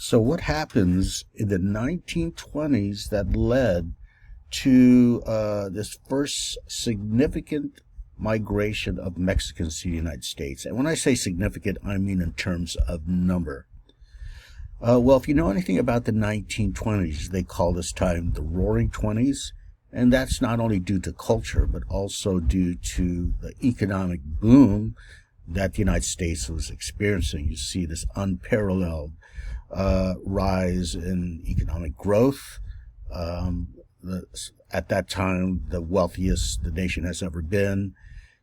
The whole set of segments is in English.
So what happens in the 1920s that led to this first significant migration of Mexicans to the United States? And when I say significant, I mean in terms of number. Well, if you know anything about the 1920s, they call this time the Roaring Twenties, and that's not only due to culture, but also due to the economic boom that the United States was experiencing. You see this unparalleled rise in economic growth. At that time, the wealthiest the nation has ever been.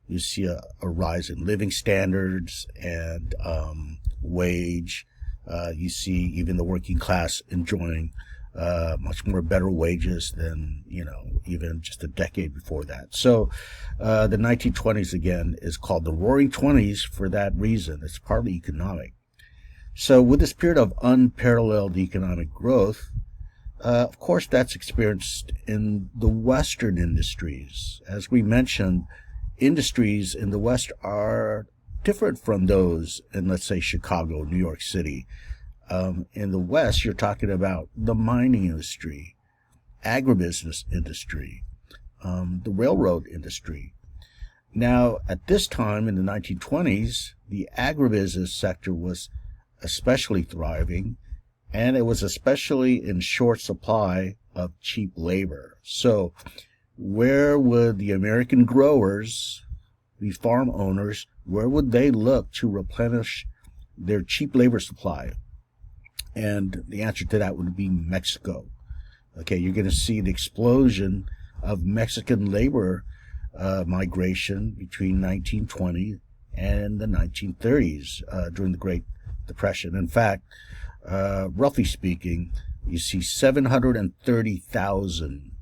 You see a rise in living standards and wage. You see even the working class enjoying much more better wages than, even just a decade before that. So the 1920s, again, is called the Roaring Twenties for that reason. It's partly economic. So with this period of unparalleled economic growth, of course, that's experienced in the Western industries. As we mentioned, industries in the West are different from those in, let's say, Chicago, New York City. In the West, you're talking about the mining industry, agribusiness industry, the railroad industry. Now, at this time in the 1920s, the agribusiness sector was especially thriving, and it was especially in short supply of cheap labor. So where would the American growers, the farm owners, where would they look to replenish their cheap labor supply? And the answer to that would be Mexico. Okay, you're going to see the explosion of Mexican labor migration between 1920 and the 1930s during the Great Depression. In fact, roughly speaking, you see 730,000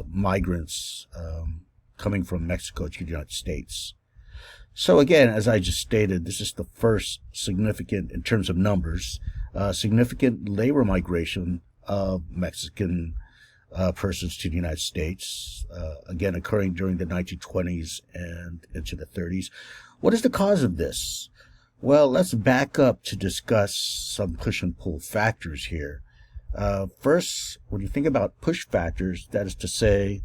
migrants coming from Mexico to the United States. So again, as I just stated, this is the first significant, in terms of numbers, significant labor migration of Mexican persons to the United States, again occurring during the 1920s and into the 30s. What is the cause of this? Well, let's back up to discuss some push and pull factors here. First, when you think about push factors, that is to say,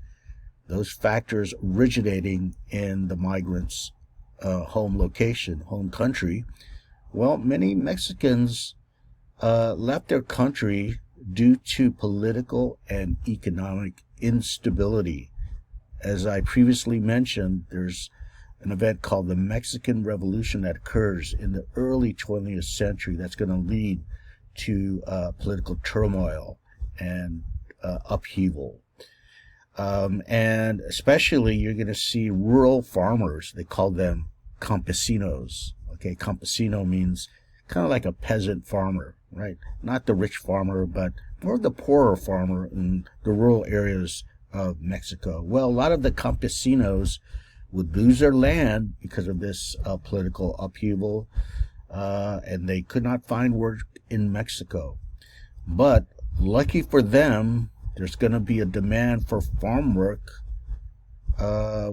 those factors originating in the migrants' home location, home country, well, many Mexicans left their country due to political and economic instability. As I previously mentioned, there's an event called the Mexican Revolution that occurs in the early 20th century that's going to lead to political turmoil and upheaval. And especially you're going to see rural farmers. They call them campesinos. Okay, campesino means kind of like a peasant farmer, right? Not the rich farmer, but more the poorer farmer in the rural areas of Mexico. Well, a lot of the campesinos would lose their land because of this political upheaval, and they could not find work in Mexico. But lucky for them, there's going to be a demand for farm work,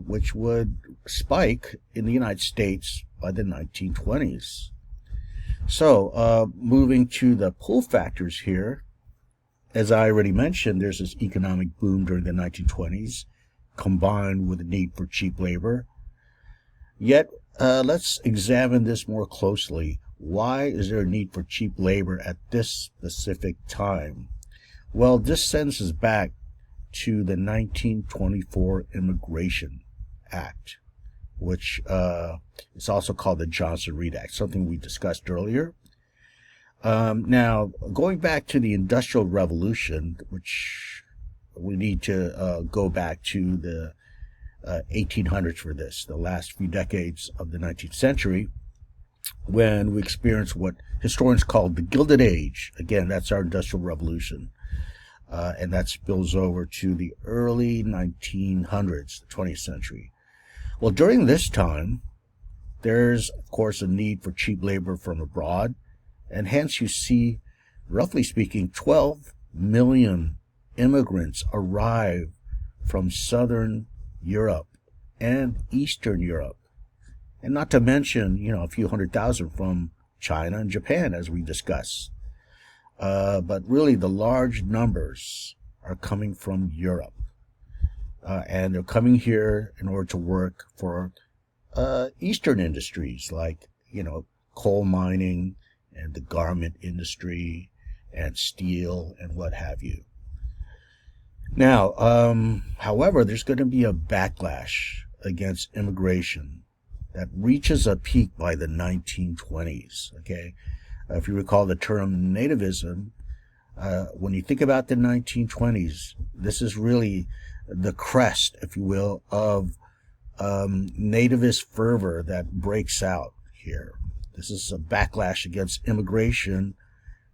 which would spike in the United States by the 1920s. So, moving to the pull factors here, as I already mentioned, there's this economic boom during the 1920s, combined with the need for cheap labor. Yet, let's examine this more closely. Why is there a need for cheap labor at this specific time? Well, this sends us back to the 1924 Immigration Act, which is also called the Johnson-Reed Act, something we discussed earlier. Now, going back to the Industrial Revolution, which we need to go back to the 1800s for this, the last few decades of the 19th century, when we experienced what historians call the Gilded Age. Again, that's our Industrial Revolution. And that spills over to the early 1900s, the 20th century. Well, during this time, there's, of course, a need for cheap labor from abroad, and hence you see, roughly speaking, 12 million immigrants arrive from Southern Europe and Eastern Europe, and not to mention, a few 100,000 from China and Japan, as we discussed. but really the large numbers are coming from Europe. And they're coming here in order to work for Eastern industries like, coal mining and the garment industry and steel and what have you. Now, however, there's going to be a backlash against immigration that reaches a peak by the 1920s. Okay, if you recall the term nativism, when you think about the 1920s, this is really the crest, if you will, of nativist fervor that breaks out here. This is a backlash against immigration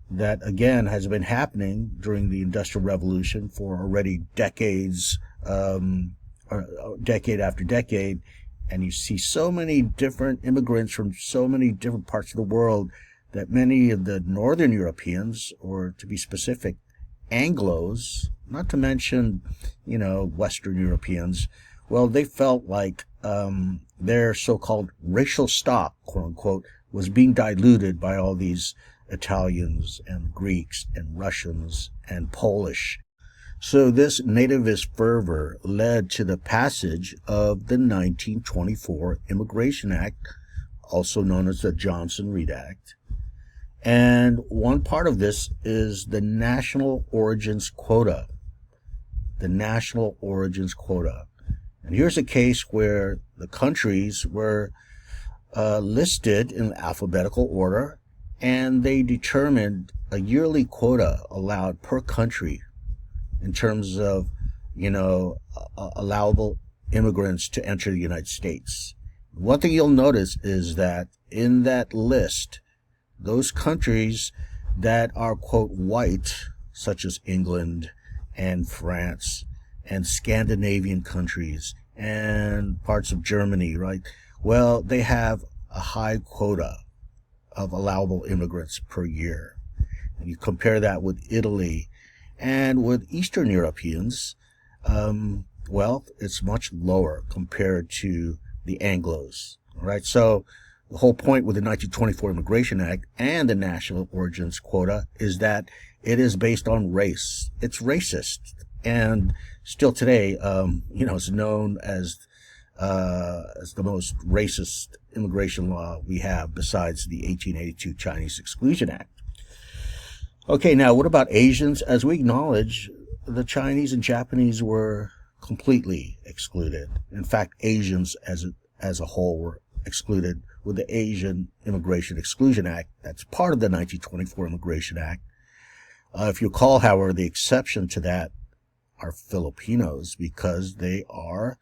that, again, has been happening during the Industrial Revolution for already decades, decade after decade. And you see so many different immigrants from so many different parts of the world that many of the Northern Europeans, or to be specific, Anglos, not to mention, Western Europeans, well, they felt like their so-called racial stock, quote unquote, was being diluted by all these Italians and Greeks and Russians and Polish. So this nativist fervor led to the passage of the 1924 Immigration Act, also known as the Johnson-Reed Act. And one part of this is the national origins quota. The national origins quota. And here's a case where the countries were listed in alphabetical order, and they determined a yearly quota allowed per country in terms of, allowable immigrants to enter the United States. One thing you'll notice is that in that list, those countries that are, quote, white, such as England and France and Scandinavian countries and parts of Germany, right? Well, they have a high quota of allowable immigrants per year. And you compare that with Italy and with Eastern Europeans, well, it's much lower compared to the Anglos, right? So the whole point with the 1924 Immigration Act and the national origins quota is that it is based on race. It's racist. And still today, it's known as the most racist immigration law we have besides the 1882 Chinese Exclusion Act. Okay, now what about Asians? As we acknowledge, the Chinese and Japanese were completely excluded. In fact, Asians as a whole were excluded with the Asian Immigration Exclusion Act. That's part of the 1924 Immigration Act. If you recall, however, the exception to that are Filipinos, because they are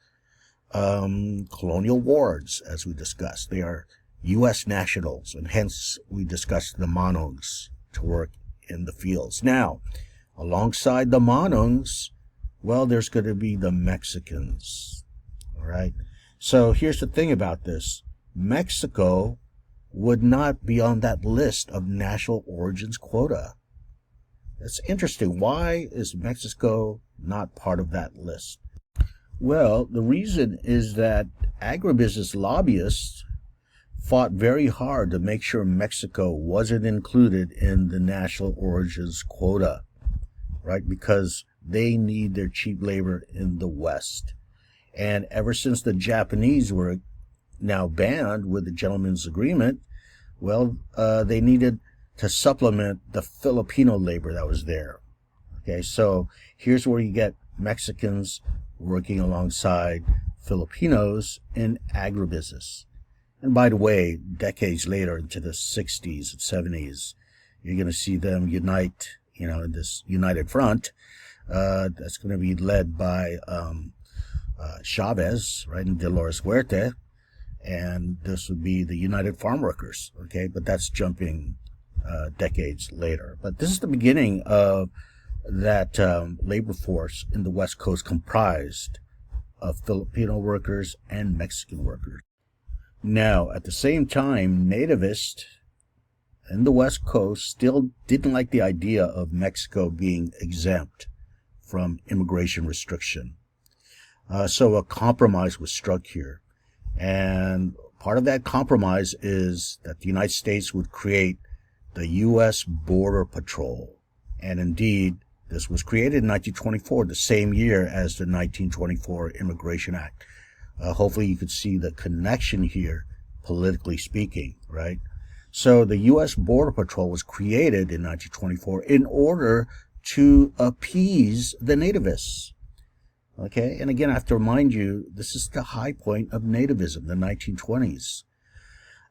colonial wards, as we discussed. They are U.S. nationals, and hence we discussed the Manongs to work in the fields. Now, alongside the Manongs, well, there's going to be the Mexicans. All right. So here's the thing about this. Mexico would not be on that list of national origins quota. That's interesting. Why is Mexico not part of that list? Well, the reason is that agribusiness lobbyists fought very hard to make sure Mexico wasn't included in the national origins quota, right? Because they need their cheap labor in the West. And ever since the Japanese were now banned with the gentleman's agreement, well, they needed to supplement the Filipino labor that was there. Okay, so here's where you get Mexicans working alongside Filipinos in agribusiness. And by the way, decades later, into the 60s and 70s, you're going to see them unite, in this united front that's going to be led by Chavez, right, and Dolores Huerta, and this would be the United Farm Workers, okay? But that's jumping decades later. But this is the beginning of that labor force in the West Coast comprised of Filipino workers and Mexican workers. Now, at the same time, nativists in the West Coast still didn't like the idea of Mexico being exempt from immigration restriction. So a compromise was struck here. And part of that compromise is that the United States would create the U.S. Border Patrol. And indeed, this was created in 1924, the same year as the 1924 Immigration Act. Hopefully you could see the connection here, politically speaking, right? So the U.S. Border Patrol was created in 1924 in order to appease the nativists. Okay, and again, I have to remind you, this is the high point of nativism, the 1920s.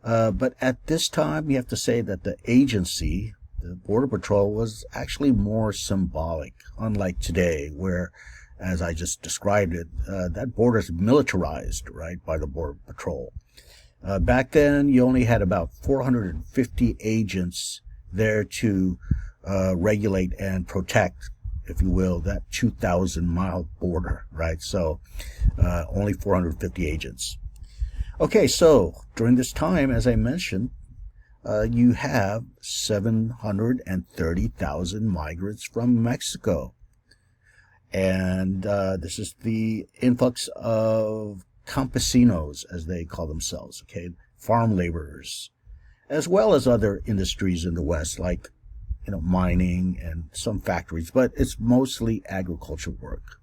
But at this time, you have to say that the agency, the Border Patrol, was actually more symbolic, unlike today, where, as I just described it, that border is militarized, right, by the Border Patrol. Back then, you only had about 450 agents there to regulate and protect, if you will, that 2,000-mile border, right? So only 450 agents. Okay, so during this time, as I mentioned, you have 730,000 migrants from Mexico. And this is the influx of campesinos, as they call themselves, okay, farm laborers, as well as other industries in the West, like, mining and some factories, but it's mostly agriculture work.